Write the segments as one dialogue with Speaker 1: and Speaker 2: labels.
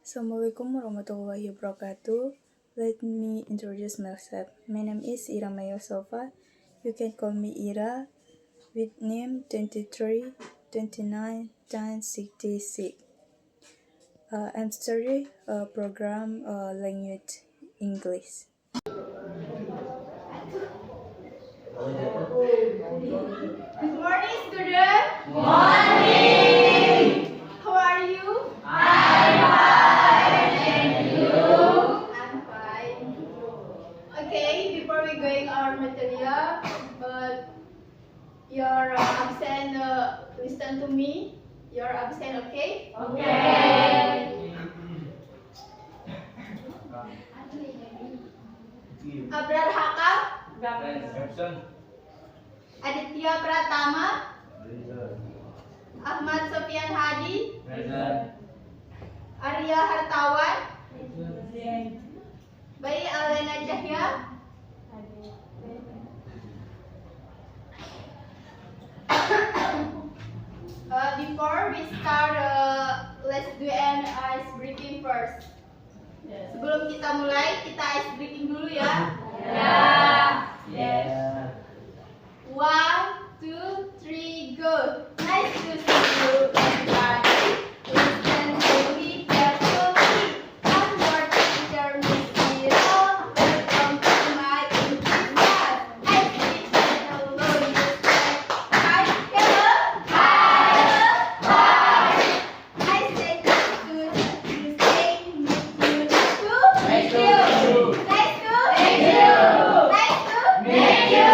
Speaker 1: Assalamualaikum warahmatullahi wabarakatuh. Let me introduce myself. My name is Ira Maya Sofa. You can call me Ira with name 23, 29, 10, 66. I'm studying program language English.
Speaker 2: Good morning, student. Morning. How are you? I'm fine. Okay, before we going our material, your absent, listen to me. Your absent, okay? Okay. Abrar Hakam, Aditya Pratama, Ahmad Sofian Hadi, Arya Hartawan, Bayi Alena Cahya, before we start, let's do an ice breaking first. Sebelum kita mulai, kita ice breaking dulu ya. One, two, three, go. Nice to see you, everybody. Listen slowly, carefully. I'm your teacher, Miss Ira. Welcome to my English class. I speak hello, you say hi, hello. I say good, you say meet you. Nice to meet you.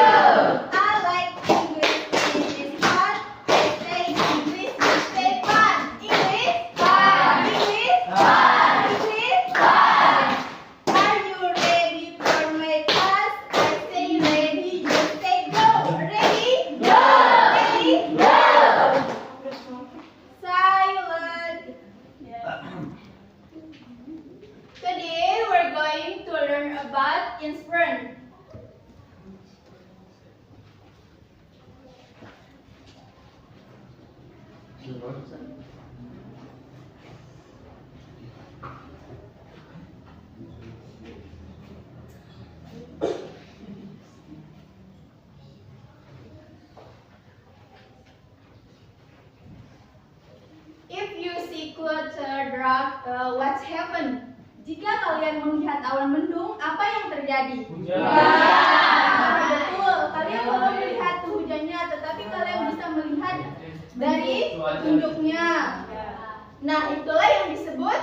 Speaker 2: I like English, it is fun. I say English, you say fun. English, fun. Are you ready for my class? I say ready, you say go. Ready? Go. Silent. Today we're going to learn about inference. If you see clouds dark, what's happened? Jika kalian melihat awan mendung, apa yang terjadi? Betul, kalian belum melihat hujannya, tetapi kalian bisa melihat dari tunjuknya. Nah, itulah yang disebut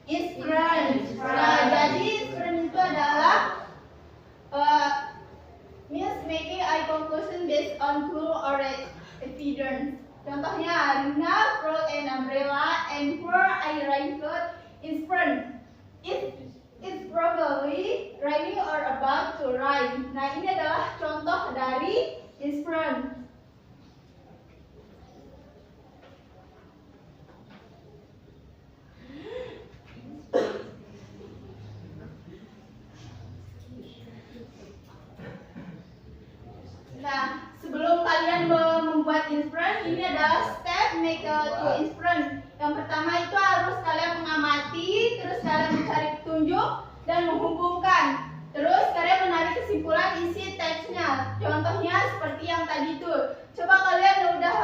Speaker 2: inference. Nah, jadi inference itu adalah means making a conclusion based on clue or evidence. Contohnya, Rina brought an umbrella and for a raincoat in front. It's probably raining or about to rain. Nah, ini adalah contoh dari inference. Nah, sebelum kalian membuat inference, ini adalah step make to inference. Yang pertama itu harus kalian mengamati, terus kalian mencari petunjuk dan menghubungkan. Terus kalian menarik kesimpulan isi teksnya. Contohnya seperti yang tadi itu. Coba kalian udah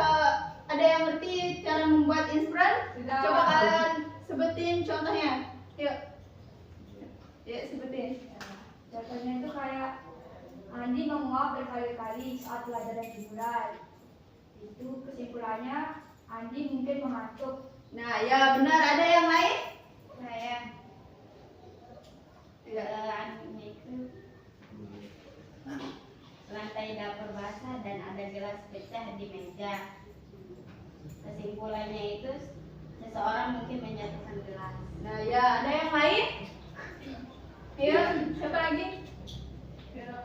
Speaker 2: ada yang ngerti cara membuat inference? Coba kalian sebutin contohnya. Yuk. Yuk sebutin.
Speaker 3: Contohnya itu kayak Andi menguap berkali-kali saat pelajaran dimulai. Itu kesimpulannya Andi mungkin mengantuk.
Speaker 2: Nah, ya benar. Ada yang lain?
Speaker 4: Saya anehnya itu lantai dapur basah dan ada gelas pecah di meja. Kesimpulannya itu seseorang mungkin menjatuhkan gelas.
Speaker 2: Nah, ya ada yang lain? Yuk, siapa lagi? Yuk.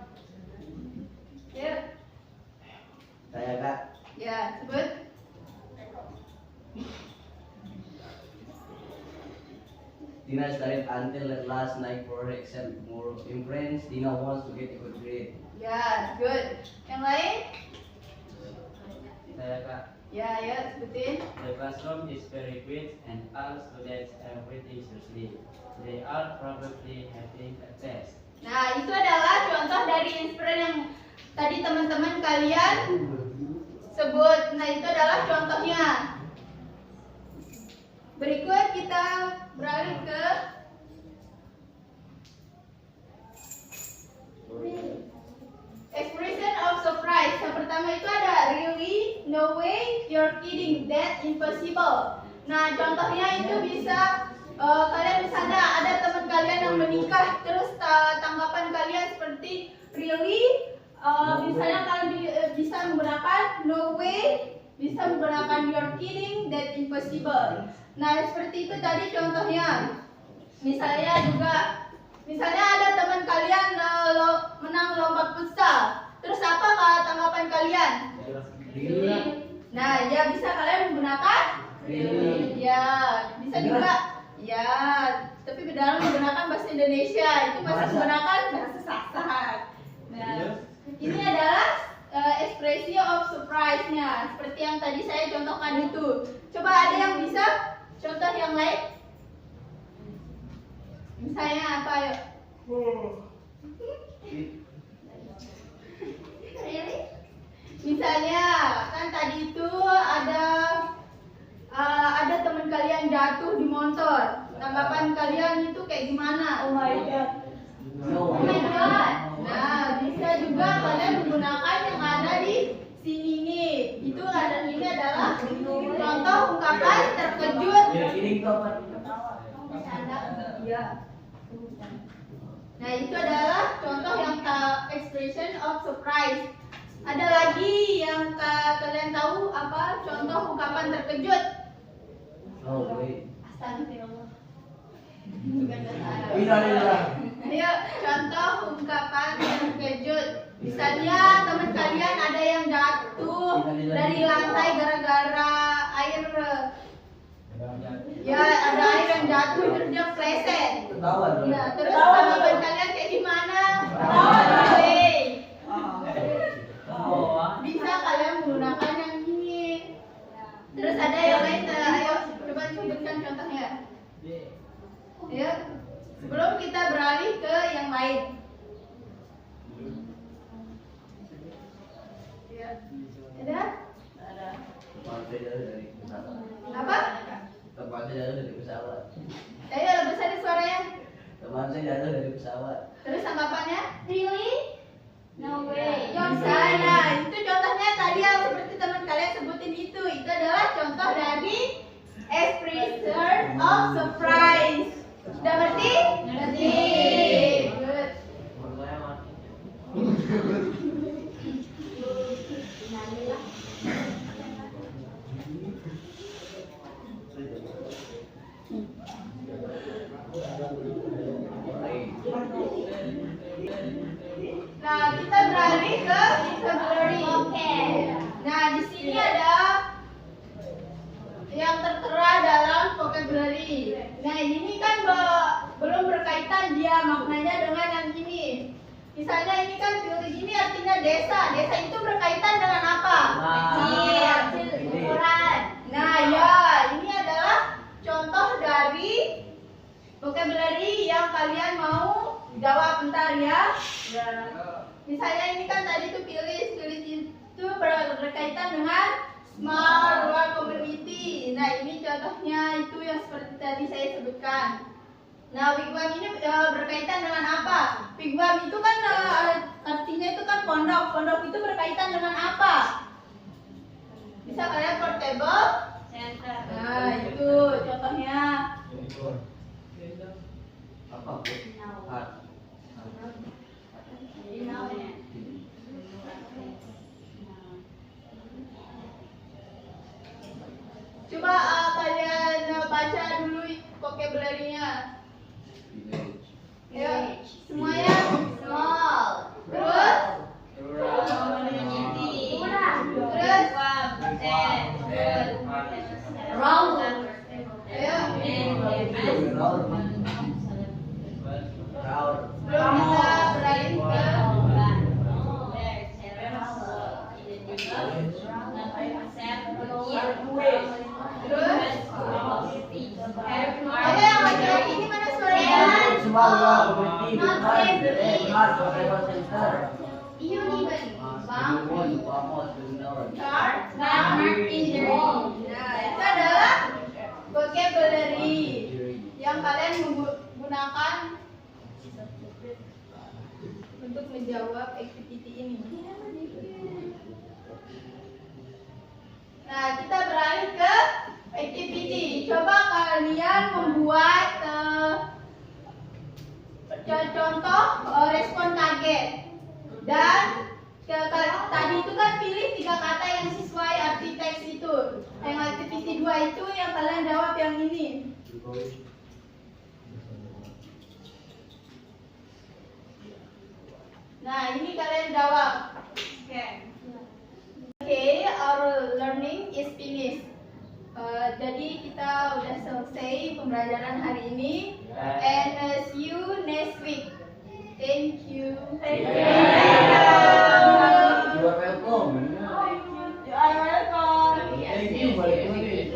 Speaker 5: Saya Kak.
Speaker 2: Ya, sebut.
Speaker 5: Dina studied until at last night for her exam tomorrow. In French, Dina wants to get a good grade.
Speaker 2: Ya, good. Yang lain?
Speaker 5: Saya Kak.
Speaker 2: Ya, sebutin.
Speaker 6: The classroom is very quiet and all students are waiting seriously. They are probably having a test.
Speaker 2: Nah, itu adalah contoh dari inspiran yang tadi teman-teman kalian sebut. Nah, itu adalah contohnya. Berikut kita beralih ke expression of surprise. Yang pertama itu ada really, no way, you're kidding, that's impossible. Nah, contohnya itu bisa kalian misalnya ada teman kalian yang menikah, terus tanggapan kalian seperti really, misalnya kalian bisa menggunakan no way, bisa menggunakan you're kidding, that's impossible. Nah, seperti itu tadi contohnya. Misalnya ada teman kalian menang lomba futsal. Terus apa tanggapan kalian? Nah, ya bisa kalian menggunakan ya, bisa juga ya, tapi dalam menggunakan bahasa Indonesia itu masih menggunakan bahasa Sasak. Nah, ini adalah ekspresi of surprise-nya seperti yang tadi saya contohkan itu. Coba ada yang bisa contoh yang lain? Misalnya apa ya? Really? Misalnya kan tadi itu ada teman kalian jatuh di motor. Tanggapan kalian itu kayak gimana? Oh my god. Oh my god. Nah, bisa juga kalian menggunakan yang ada di sini nih. Itu ini adalah contoh ungkapan terkejut. Ya. Nah, itu adalah contoh yang expression of surprise. Ada lagi yang kalian tahu apa contoh ungkapan terkejut?
Speaker 5: Oh, wait.
Speaker 2: Astagfirullah. Ayo, contoh ungkapan terkejut. Misalnya teman kalian ada yang jatuh dari lantai gara-gara air. Ya, ada air yang jatuh terus dia pleset. Ya, terus tanggapan kalian kayak gimana? Bisa kalian menggunakan yang ini. Terus ada yang lain, ayo coba sebutkan contohnya. Ya, sebelum kita beralih ke yang lain. Ya, ada? Apa?
Speaker 5: Teman saya jatuh dari pesawat.
Speaker 2: Ayo lebih besar suaranya.
Speaker 5: Teman saya jatuh dari pesawat.
Speaker 2: Terus tanggapannya?
Speaker 4: Really? No way.
Speaker 2: Misalnya, itu contohnya tadi yang seperti teman kalian sebutin itu adalah contoh dari expression of surprise. Sudah ngerti? Ngerti. Good. Nah, kita beralih ke vocabulary. Nah, di sini ada yang tertera dalam vocabulary. Nah, ini kan belum berkaitan dia maknanya dengan yang ini. Misalnya ini kan village ini artinya desa. Desa itu berkaitan dengan apa? Kecil, ukuran. Nah, ya, ini adalah contoh dari vocabulary yang kalian mau jawab bentar ya. Misalnya ini kan tadi tuh village itu berkaitan dengan small rural community. Nah, ini contohnya itu yang seperti tadi saya sebutkan. Nah, wigwam ini berkaitan dengan apa? Wigwam itu kan artinya itu kan pondok. Pondok itu berkaitan dengan apa? Bisa kalian portable? Nah, itu contohnya.
Speaker 5: Apa?
Speaker 2: Coba kalian baca dulu vocabulary-nya. Ya, semuanya small. Terus? Round. Ayo. Sebelum kita beralih ke
Speaker 5: community,
Speaker 2: Not safely.
Speaker 5: not whatever center.
Speaker 2: Uneven. Bump. Sharp.
Speaker 4: Mark injury.
Speaker 2: Nah, itu adalah vocabulary yang kalian menggunakan untuk menjawab activity ini. Nah, kita beralih ke activity. Coba kalian membuat contoh respon kaget. Dan tadi itu kan pilih 3 kata yang sesuai arti teks itu. Yang activity 2 itu yang kalian jawab yang ini. Nah, ini kalian jawab. Okay, our learning is finished. Jadi kita udah selesai pembelajaran hari ini. And see you next week. Thank you.
Speaker 5: You are welcome.
Speaker 2: You are welcome.
Speaker 5: Thank you, my goodness.